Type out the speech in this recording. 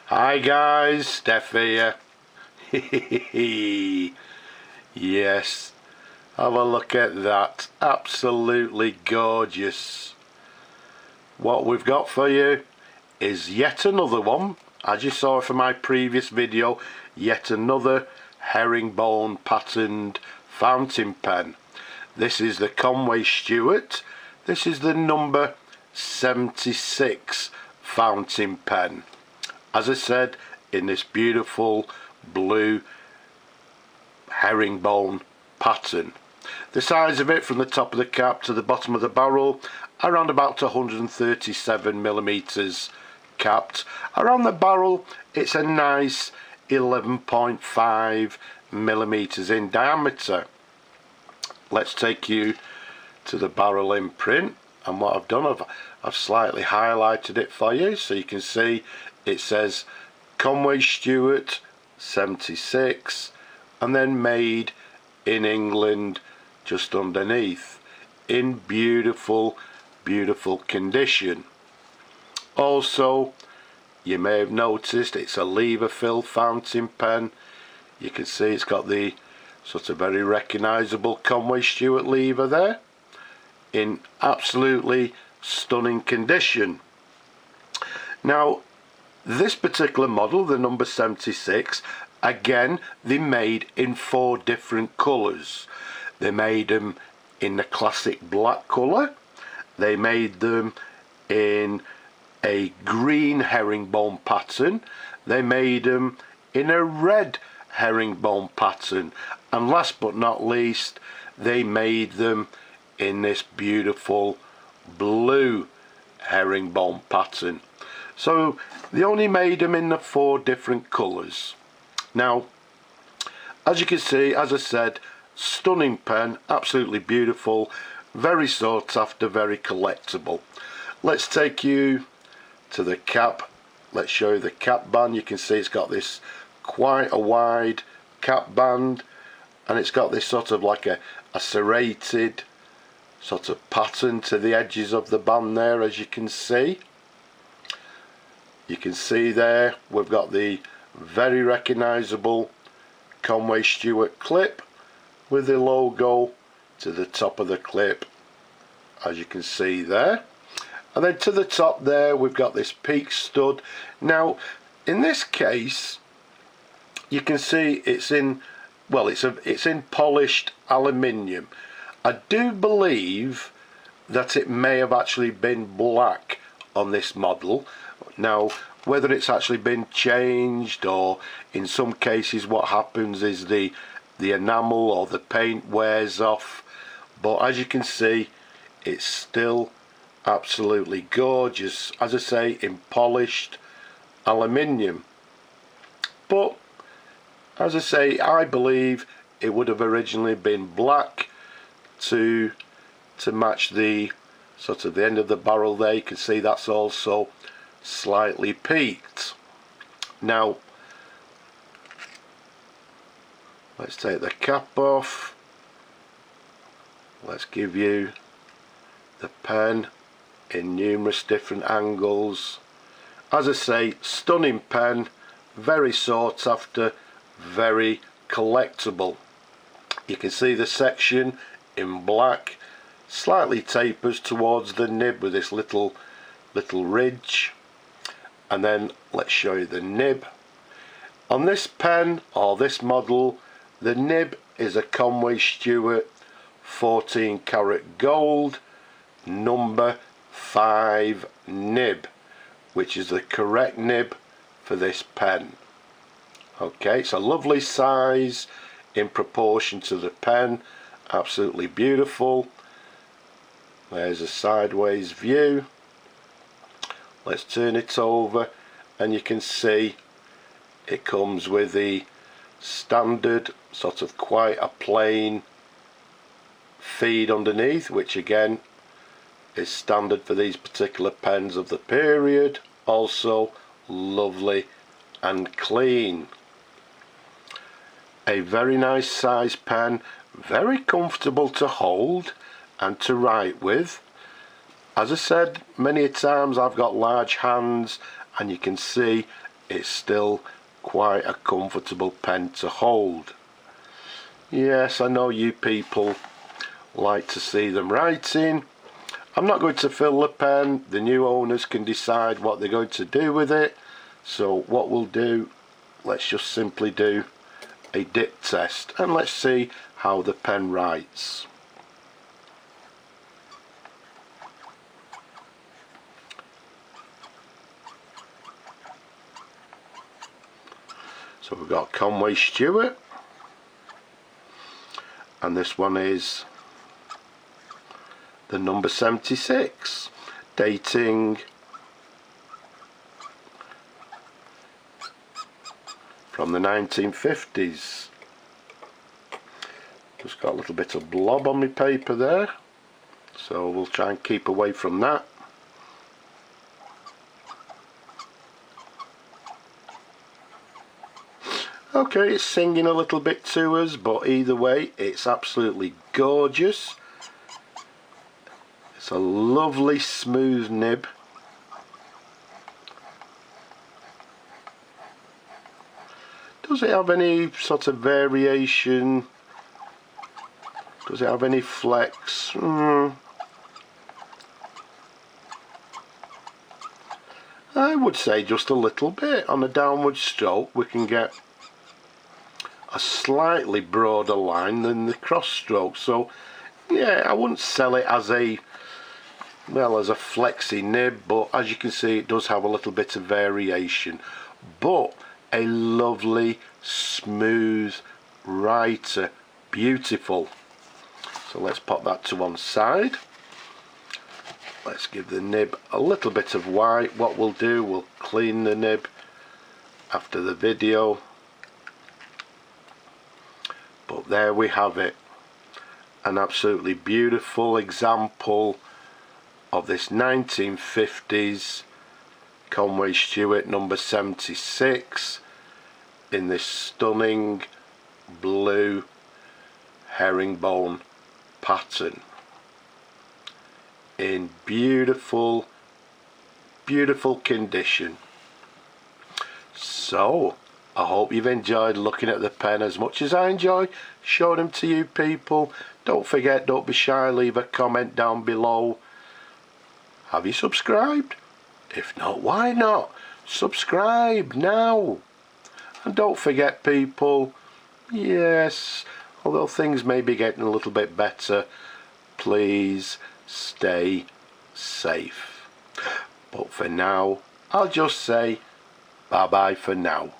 Hi guys, Steph here. Yes, have a look at that. Absolutely gorgeous. What we've got for you is yet another one. As you saw from my previous video, yet another herringbone patterned fountain pen. This is the Conway Stewart. This is the number 76 fountain pen. As I said, in this beautiful blue herringbone pattern. The size of it from the top of the cap to the bottom of the barrel, around about 137 millimeters capped. Around the barrel, it's a nice 11.5 millimeters in diameter. Let's take you to the barrel imprint, and what I've done, I've slightly highlighted it for you so you can see it says Conway Stewart 76 and then made in England just underneath in beautiful condition. Also, you may have noticed it's a lever fill fountain pen. You can see it's got the sort of very recognizable Conway Stewart lever there in absolutely stunning condition. Now this particular model, the number 76, again they made in 4 different colours. They made them in the classic black colour, they made them in a green herringbone pattern, they made them in a red herringbone pattern, and last but not least they made them in this beautiful blue herringbone pattern. So they only made them in the 4 different colours. Now, as you can see, as I said, stunning pen, absolutely beautiful, very sought after, very collectible. Let's take you to the cap. Let's show you the cap band. You can see it's got this quite a wide cap band, and it's got this sort of like a serrated sort of pattern to the edges of the band there, as you can see. You can see there we've got the very recognizable Conway Stewart clip with the logo to the top of the clip, as you can see there. And then to the top there we've got this peak stud. Now in this case you can see it's in, well, it's in polished aluminium. I do believe that it may have actually been black on this model. Now whether it's actually been changed, or in some cases what happens is the enamel or the paint wears off, but as you can see it's still absolutely gorgeous, as I say, in polished aluminium. But as I say, I believe it would have originally been black to match the sort of the end of the barrel there. You can see that's also slightly peaked. Now let's take the cap off. Let's give you the pen in numerous different angles. As I say, stunning pen, very sought after, very collectible. You can see the section in black, slightly tapers towards the nib with this little ridge. And then let's show you the nib. On this pen, or this model, the nib is a Conway Stewart 14 karat gold number 5 nib, which is the correct nib for this pen. Okay, it's a lovely size in proportion to the pen, absolutely beautiful. There's a sideways view. Let's turn it over and you can see it comes with the standard sort of quite a plain feed underneath, which again is standard for these particular pens of the period. Also lovely and clean. A very nice size pen, very comfortable to hold and to write with. As I said many times, I've got large hands, and you can see it's still quite a comfortable pen to hold. Yes, I know you people like to see them writing. I'm not going to fill the pen. The new owners can decide what they're going to do with it. So what we'll do, let's just simply do a dip test and let's see how the pen writes. So we've got Conway Stewart, and this one is the number 76, dating from the 1950s. Just got a little bit of blob on my paper there, so we'll try and keep away from that. Okay, it's singing a little bit to us, but either way, it's absolutely gorgeous. It's a lovely smooth nib. Does it have any sort of variation? Does it have any flex? I would say just a little bit. On a downward stroke we can get a slightly broader line than the cross stroke, so yeah, I wouldn't sell it as a flexy nib, but as you can see it does have a little bit of variation, but a lovely smooth writer, beautiful. So let's pop that to one side. Let's give the nib a little bit of white. What we'll do, we'll clean the nib after the video. But there we have it, an absolutely beautiful example of this 1950s Conway Stewart number 76 in this stunning blue herringbone pattern in beautiful condition. So I hope you've enjoyed looking at the pen as much as I enjoy showing them to you people. Don't forget, don't be shy, leave a comment down below. Have you subscribed? If not, why not? Subscribe now. And don't forget people, yes, although things may be getting a little bit better, please stay safe. But for now, I'll just say bye bye for now.